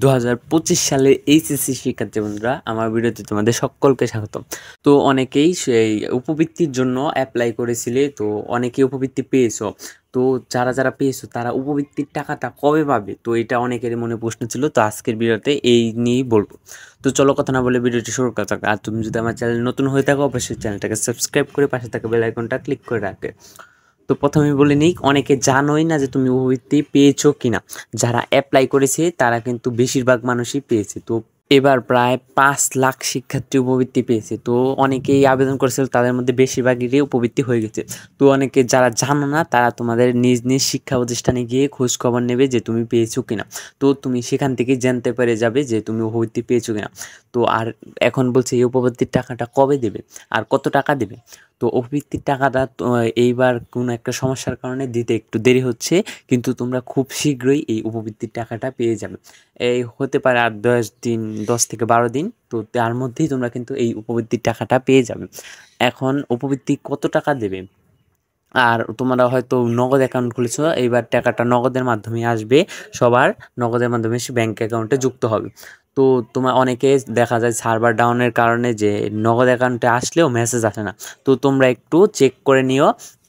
2025 সালের এইচএসসি শিক্ষার্থী বন্ধুরা, আমার ভিডিওতে তোমাদের সকলকে স্বাগতম। তো অনেকেই সেই উপবৃত্তির জন্য অ্যাপ্লাই করেছিলে, তো অনেকেই উপবৃত্তি পেয়েছো। তো যারা পেয়েছো তারা উপবৃত্তির টাকাটা কবে পাবে, তো এটা অনেকেরই মনে প্রশ্ন ছিল। তো আজকের ভিডিওতে এই নিয়েই বলবো। তো চলো কথা না বলে ভিডিওটি শুরু করা যাক। আর তুমি যদি আমার চ্যানেল নতুন হয়ে থাকো, অবশ্যই চ্যানেলটাকে সাবস্ক্রাইব করে পাশে থাকা বেল আইকনটা ক্লিক করে রাখবে। তো প্রথমে বলে নিই, অনেকে জানোই না যে তুমি উপবৃত্তি পেয়েছো কিনা। যারা অ্যাপ্লাই করেছে তারা কিন্তু বেশিরভাগ মানুষই পেয়েছে। তো এবার প্রায় 5 লাখ শিক্ষার্থী উপবৃত্তি পেয়েছে। তো অনেকেই আবেদন করেছিল, তাদের মধ্যে বেশিরভাগেরই উপবৃত্তি হয়ে গেছে। তো অনেকে যারা জানো না তারা তোমাদের নিজ নিজ শিক্ষা প্রতিষ্ঠানে গিয়ে খোঁজ খবর নেবে যে তুমি পেয়েছো কিনা। তো তুমি সেখান থেকে জানতে পেরে যাবে যে তুমি উপবৃত্তি পেয়েছো কিনা। তো আর এখন বলছে এই উপবৃত্তির টাকাটা কবে দেবে আর কত টাকা দেবে। তো উপবৃত্তির টাকাটা এইবার কোনো একটা সমস্যার কারণে দিতে একটু দেরি হচ্ছে, কিন্তু তোমরা খুব শীঘ্রই এই উপবৃত্তির টাকাটা পেয়ে যাবে। এই হতে পারে আর 10 থেকে 12 দিন, তো তার মধ্যেই তোমরা কিন্তু এই উপবৃত্তির টাকাটা পেয়ে যাবে। এখন উপবৃত্তি কত টাকা দেবে, আর তোমরা হয়তো নগদ অ্যাকাউন্ট খুলেছো, এইবার টাকাটা নগদের মাধ্যমে আসবে। সবার নগদের মাধ্যমে সে ব্যাঙ্ক অ্যাকাউন্টে যুক্ত হবে। তো তোমার অনেকে দেখা যায় সার্ভার ডাউনের কারণে যে নগদ অ্যাকাউন্টে আসলেও মেসেজ আসে না। তো তোমরা একটু চেক করে নিও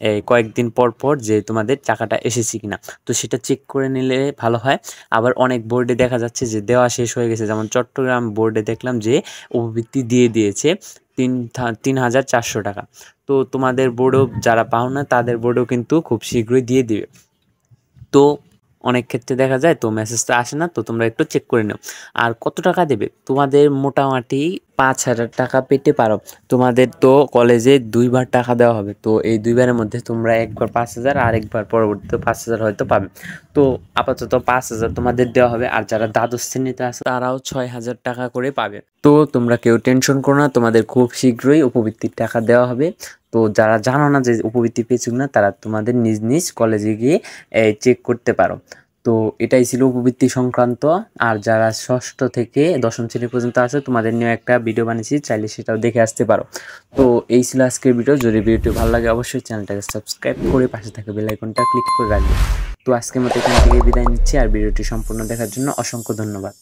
এই কয়েকদিন পর পর যে তোমাদের টাকাটা এসেছে কিনা। তো সেটা চেক করে নিলে ভালো হয়। আবার অনেক বোর্ডে দেখা যাচ্ছে যে দেওয়া শেষ হয়ে গেছে, যেমন চট্টগ্রাম বোর্ডে দেখলাম যে উপবৃত্তি দিয়ে দিয়েছে 3,400 টাকা। তো তোমাদের বোর্ডেও যারা পাও না তাদের বোর্ডেও কিন্তু খুব শীঘ্রই দিয়ে দিবে। তো অনেক ক্ষেত্রে দেখা যায় তো মেসেজটা আসে না, তো তোমরা একটু চেক করে নাও। আর কত টাকা দেবে, তোমাদের মোটামুটি 5,000 টাকা পেতে পারো। তোমাদের তো কলেজে 2বার টাকা দেওয়া হবে, তো এই 2বারের মধ্যে তোমরা একবার 5,000 আর একবার পরবর্তীতে 5,000 হয়তো পাবে। তো আপাতত 5,000 তোমাদের দেওয়া হবে, আর যারা দ্বাদশ শ্রেণীতে আছে তারাও 6,000 টাকা করে পাবে। তো তোমরা কেউ টেনশন করো না, তোমাদের খুব শীঘ্রই উপবৃত্তির টাকা দেওয়া হবে। তো যারা জানো না যে উপবৃত্তি পেয়েছো না, তারা তোমাদের নিজ নিজ কলেজে গিয়ে চেক করতে পারো। তো এটাই ছিল উপবৃত্তি সংক্রান্ত। আর যারা ষষ্ঠ থেকে দশম শ্রেণী পর্যন্ত আছে, তোমাদের নিয়ে একটা ভিডিও বানিয়েছি, চাইলে সেটাও দেখে আসতে পারো। তো এই ছিল আজকের ভিডিও। যদি ভিডিওটি ভালো লাগে অবশ্যই চ্যানেলটাকে সাবস্ক্রাইব করে পাশে থাকা বেল আইকনটা ক্লিক করে রাখবে। তো আজকের মতো এখান থেকে বিদায় নিচ্ছি, আর ভিডিওটি সম্পূর্ণ দেখার জন্য অসংখ্য ধন্যবাদ।